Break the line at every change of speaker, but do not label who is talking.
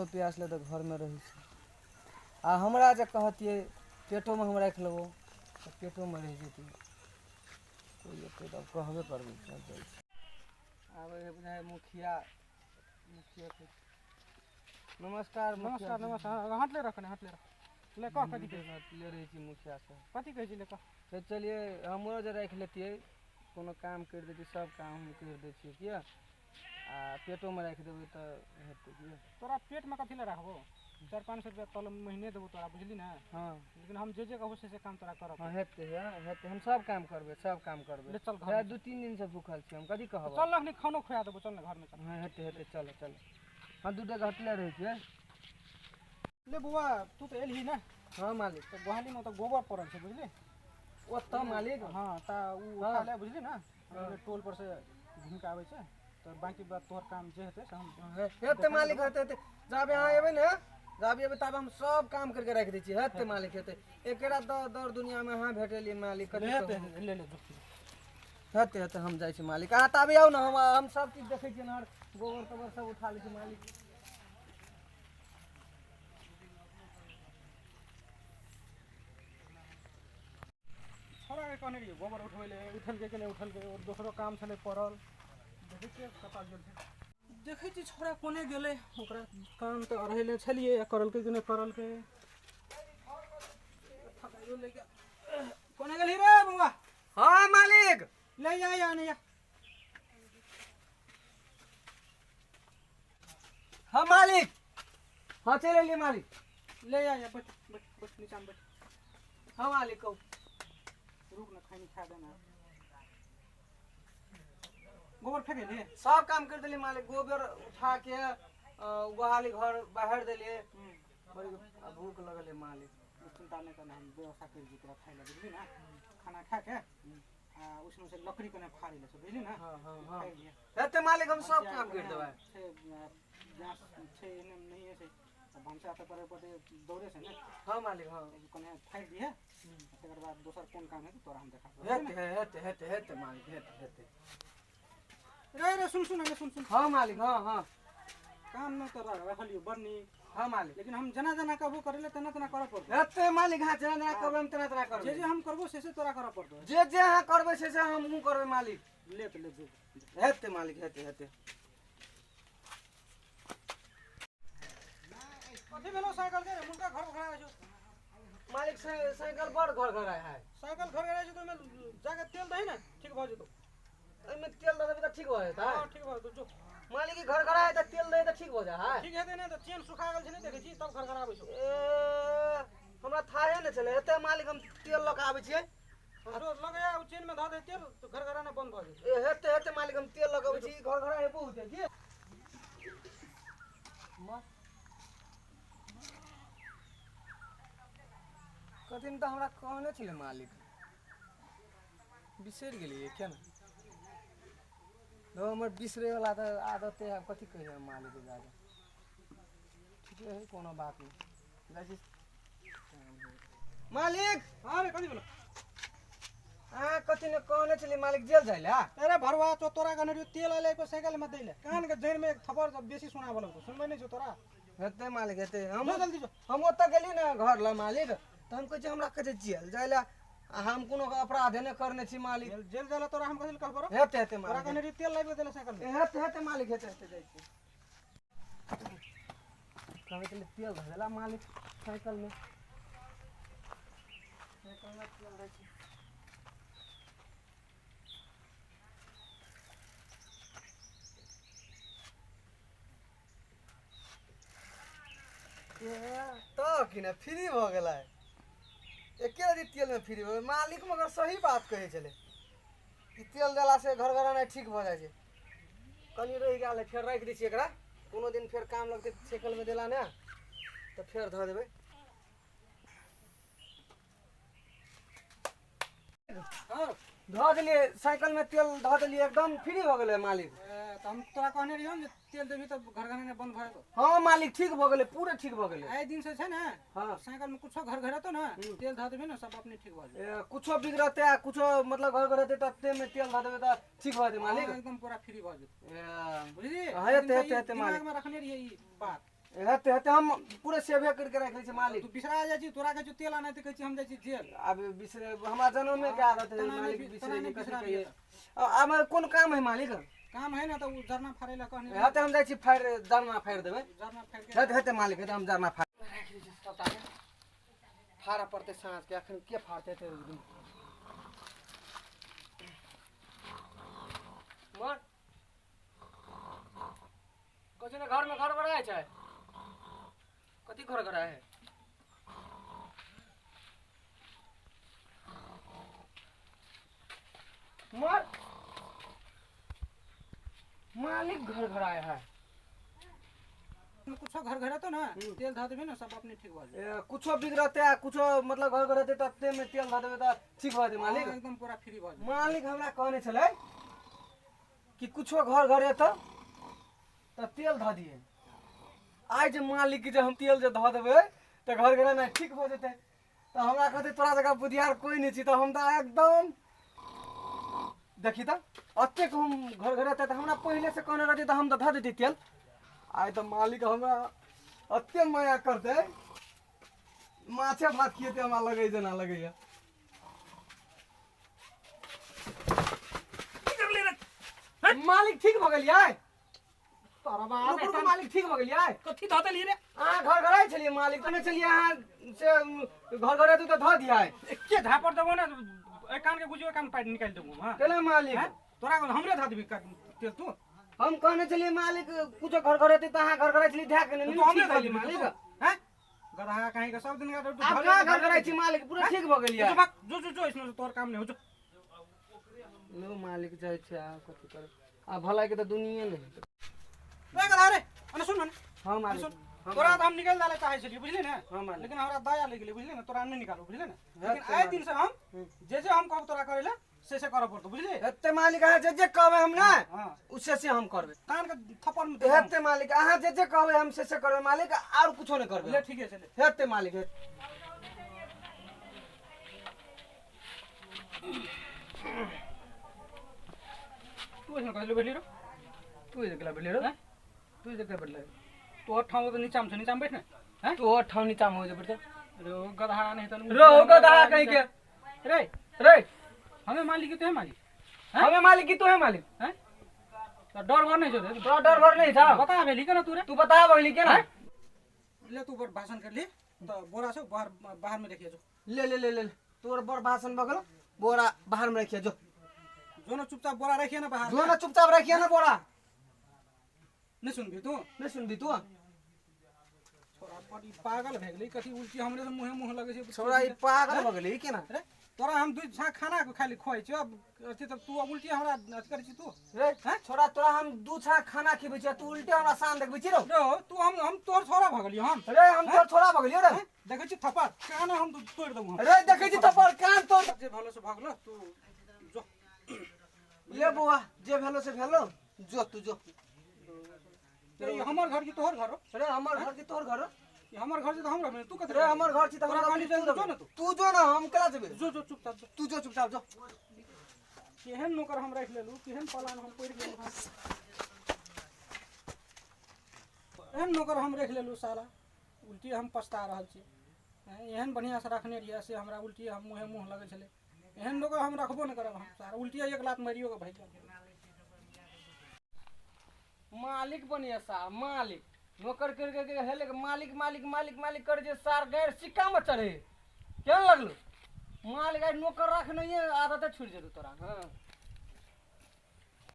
भूखलो प्यासले तो घर में रही आ हमरा जे कहतिए पेटो में हम राख लेबो तो पेटो में रह जेती कोई एते तब कहबे करबे चल जाई आबे है बुझाय मुखिया मुखिया के नमस्कार
नमस्कार नमस्कार हटले रखने हटले रख ले कह कथी
ले रही छी मुखिया से
कथी कहै छी ले कह
तो चलिए हमरो जे राख लेतिए कोनो काम कर देती सब काम हम कर दै छियै किया आ पेटो में राख देबै तो हेतै किया
तोरा पेट में कथी ले रखबो 400-500 रुपया तल महीने देबो तोरा बुझली ना
हां
लेकिन हम जे कहबो से काम तोरा करब
हां हेतै हम सब काम करबै
ले चल घर
2-3 दिन से भूखल छी हम कथी कहब
चल लखनी खानो खुआ देबो चल ना घर में चल
हां हेतै चलो हां दूटा घटले रहै छै
ले बुआ तू तो एलही ना
हां मालिक
तो गोहाली में तो गोबर पड़ल छै बुझली
ओतऽ मालिक
हां ता उ उठा ले बुझली ना टोल पर से घूम के आबै छै तो बाकी बात तोहर काम जे हेतै से हम
हेतै मालिक हेतै जाबे अहाँ एबै ने जाबे एबै तब हम सब काम करके राख दै छी हेतै मालिक हेतै एकरा दौड़ दुनिया में अहाँ भेटलिए मालिक कथी
ले
हेतै हम जाइ छी मालिक अहाँ तब आउ ना हम सब चीज देखै छी ना गोबर तोबर सब उठा लै छी मालिक
छोरा के कहने रहिए गोबर उठबै ले उठल के नहीं उठल के और दोसरो काम छले पड़ल देखै छियै कता गेल छै देखै छी छोरा कोने गेलै ओकरा काम तो रहले छलिए या करल के नहीं करल के कोने गेली रे बुआ
हां मालिक
ले या नहीं या
हां मालिक हां चले ले मालिक
ले या बैठ नीचा में बैठ
हां मालिक कहू
रुक ना खानी खा देना गोबर फेंक ले
सब काम कर देली मालिक गोबर उठा के गोहाली घर बाहर देलिए बड़ी भूख लगल है मालिक
चिंता नहीं करना हम व्यवस्था कर दी तोरा खाई ले बुझली ना खाना खा के उसमें से लकड़ी कने फाड़ी ले बुझली ना
हां हेतै मालिक हम सब काम कर देबै
गैस छे नहीं है से भंसा त करे पड़े दौड़े से ना
हां मालिक हां
कने फाड़ दिए तकर बाद दोसर कोन काम है तोरा हम देखा
हेतै मालिक हेतै
रे सुन
हां मालिक हां
काम न तोरा रखलियो बन्नी
हां मालिक
लेकिन हम जना कहबो करले तना करे पड़तो
हेतै मालिक हां जना कहबै हम तना करबै
जे हम करबो से तोरा करे पड़तो
जे अहाँ करबै से हमहु करबै मालिक
ले
हेतै मालिक हेतै
कथी भेलो साइकिल के मुनका घर खड़ा छै
मालिक साइकिल बड़ घर है
साइकिल घर खड़ा छै तो में जाके तेल दही ना ठीक भ जेतो
एमे तेल दे देबै त ठीक भ जेतै
हां ठीक भ जेतो जो
मालिक के घर है त तेल दे त ठीक भ जाय है
ठीक हेतै ना त चेन सुखा गेल छै नै देखै छी तब घर आबै छै
हमरा थाहे नै चले हेतै मालिक हम तेल लगा आबै छियै
जो लगाया उ चेन में ध दे तेल तो घर घराना बंद भ जेतै
हेतै मालिक हम तेल लगाबै छी घर है बहुत है कथिन त हमरा कहने छले मालिक बिसर गेलिए क्या ना हमर बिसरे वाला त आदत है कथी कहिए मालिक के जाके ठीक है कोनो बात नहीं मालिक
हां रे कथी बोलो
कथी ने कहने छले मालिक जेल जाइला
अरे भरवा तो तोरा कने तेल आले को साइकिल में देले कान के जड़ में एक थप्पड़ बेसी सुना बोलो तो सुनबै नै छ तोरा
हेतै मालिक हेतै
जल्दी जो
हम ओत गेली ना घर ला मालिक त हम कहै हमरा कहे जेल जाइला हम कोनो अपराध नै करने छी मालिक
जेल जाला तोरा हम कथि कहब रो
हेतै
तोरा
मालिक
कने तेल लाइब देले साइकिल में
हेतै मालिक हेतै जाइ छी कहै छले तेल धला मालिक साइकिल में तेल दै छी तो कि ना फ्री भ गेलै एके दिन तेल में फ्री हो मालिक मगर सही बात कहे चले कि तेल देला से घर घराना ठीक भ जाय छै कनी रहि गेल फेर राख दै छी एकरा कोनो दिन फेर काम लगते साइकिल में देला ना तो फेर ध देबै
हां
ध देलिए साइकिल में तेल ध देलिए एकदम फ्री हो गेलै मालिक
त हम तोरा कहने रहियो जे तेल देबी त घर घराना बंद भ जेतो
हां मालिक ठीक भ गेलै पूरे ठीक भ गेलै
आइ दिन से छै ना
हां
साइकिल में कुछो घर घरातो ना तेल ध देबी ना सब अपने ठीक भ जेतो
कुछो बिगड़ते कुछो मतलब घर रहते तते में तेल ध देबै त ठीक भ जेतै मालिक
एकदम पूरा फ्री भ जेतो बुझली
हेतै मालिक
दिमाग में रखने रहिए ई बात
हेते हेते हम पूरे सेवे करके रख लै छी मालिक।
तू बिसरा जाइ छी, तोरा के जो तेल आना त कहै छी हम जाइ छी जेल।
अब बिसरे हमरा जनम में क्या आदत है
तना नहीं
मालिक
तना
बिसरे
नहीं
की
बिसरा
कथी
दिए
कहिए। अब कौन काम है मालिक?
काम है ना तो उ जरना फाड़े ला कहने
हेते हम जाइ छी फाड़ जरना फाड़ देबै।
जरना फाड़ के
हेते हेते मालिक हेते हम जरना फाड़ राख लै छी सबटा के। फाड़ा पड़ते साँझ के, अखन के फाड़ते ते मर कछ ने घर में घर बनाए छै, कथी घर घर है? मर मालिक घर घर आया है।
कुछ घर घर तो ना तेल धा देबे ना सब अपने ठीक भ जाए।
कुछो बिगड़ते है कुछो मतलब घर घर रहते तते में तेल धा देबे त ठीक भ जाए मालिक।
एकदम पूरा फ्री भ जाए।
मालिक हमरा कहने छले कि कुछो घर घर है त तेल धा दिए। आज मालिक के जे हम तेल जे धा देबे त घर घर में ठीक भ जेते। त हमरा कहते तोरा जगह बुधियार कोई नहीं छी, त हम त एकदम देखी त अत्ते को हम घर घर रहते त हमरा पहले से कहने रहती त हम त धा देती तेल। आज तो मालिक हमरा अत्ते माया करते, माछे भात किए थे हमरा लगे जना लगे। मालिक ठीक भ गेलियै?
तोरा बाप
रुक मालिक ठीक भ गेलियै?
कथी धा देली रे?
अहाँ घर घर आए छलिए मालिक तने चलिए अहाँ से घर घर तू तो ध दिया।
के झापड़ देबो ना एक कान के गुजियो कान पाइट निकाल देबो। हां
चले मालिक
तोरा हमरे धा देबी तेल तू।
हम कहने चलिए मालिक कुछ घर घर रहते तो अहाँ घर घर चलिए ध्यान नहीं
तू हमरे
ठीक
धा
भइली
देबी
मालिक।
हैं गधा कहीं के सब दिन का तू
आप कहाँ घर घर छी मालिक पूरा ठीक भ गेलियै।
जो जो जो इसमें तोर काम नहीं हो जो।
लो मालिक जाय छै आ कथि करे आ भलाई के त दुनिया नहीं।
रे गधा रे अने सुन मन।
हां मालिक
तोरा तो हम निकाल डाले चाहे छलिए बुझली ना।
हां मालिक
लेकिन हमरा दया लग गेलै बुझली ना, तोरा नहीं निकालो बुझली ना। लेकिन आए दिन से हम जे हम कहब तोरा करेला से करब पड़तो बुझली।
हेते मालिक अहाँ जे कहबे हम ना
हां
उससे हम करबे।
कान के थप्पड़ में
हेते मालिक अहाँ जे कहबे हम से करबे मालिक और कुछो नहीं करबे।
ले ठीक है चले
हेते मालिक
तू इसमें कहले बैठली रो।
तू एकला बैठले रो, तू एकला बैठले
तो ठाव तो नीचा में बैठ ना। हैं
तू ठाव नीचा में हो जे बैठ
रो गधा नहीं तो
रो गधा कहीं के
रे
रे
हमें मालिक तो है मालिक।
हमें मालिक की तो है मालिक।
हैं तो डर भर नहीं जो रे
तो डर भर नहीं था
बता भेली के ना तू रे।
तू बता बगली के ना
ले तू बड़ भाषण कर ली तो बोरा से बाहर बाहर में रखिए जो।
ले ले ले ले तोर बड़ भाषण बगल बोरा बाहर में रखिए जो।
जो ना चुपचाप बोरा रखिए ना बाहर।
जो ना चुपचाप रखिए ना बोरा।
नहीं सुन भी तू
नहीं सुनबी तू
छोरा बड़ी पागल भे गेली कथी उल्टी हमरे से मुंह लगे छै।
छोरा ई पागल भ गेली के ना
रे तोरा हम दू छा खाना को खाली खोइ छ अब अथी त तू उल्टी हमरा अथी करै छी तू
रे छोरा तोरा हम दू छा खाना खिबै छी तू उल्टे हमरा शान देखबै छी रो।
रो तू हम तोर छोरा भ गेली हम
रे हम तोर छोरा भ गेलियो रे।
देखै छी थप्पड़ कान हम तोड़ देबो
रे देखै छी थप्पड़ कान तोड़
जे भलो से भागलो तू जो
ले बुआ जे भेलो से भेलो जो तू जो।
रे हमर घर की तोहर घर
रे हमर घर की तोर घर
ये हमर घर से तो हम रह तू कत
रे हमर घर छी त हमरा
गाड़ी
तू
जो ना
तू जो ना हम केला जेबे
जो जो चुपचाप जो
तू जो चुपचाप जो।
केहन नौकर हम रख लेलू केहन पलान हम पड़ गेलू हम एहन नौकर हम रख लेलू सारा उल्टी हम पछता रहल छी। एहन बढ़िया से रखने रहिए से हमरा उल्टी हम मुँह लगे छले एहन नौकर हम रखबो न करब हम सारा उल्टी एक लात मारियो के भाई
मालिक बनिए सा मालिक नौकर कर के हेले के मालिक मालिक मालिक मालिक कर जे सार गैर सिक्का में चढ़े केहन लगलो मालिक नौकर रख नहीं आदत छूट जेतो तोरा। हां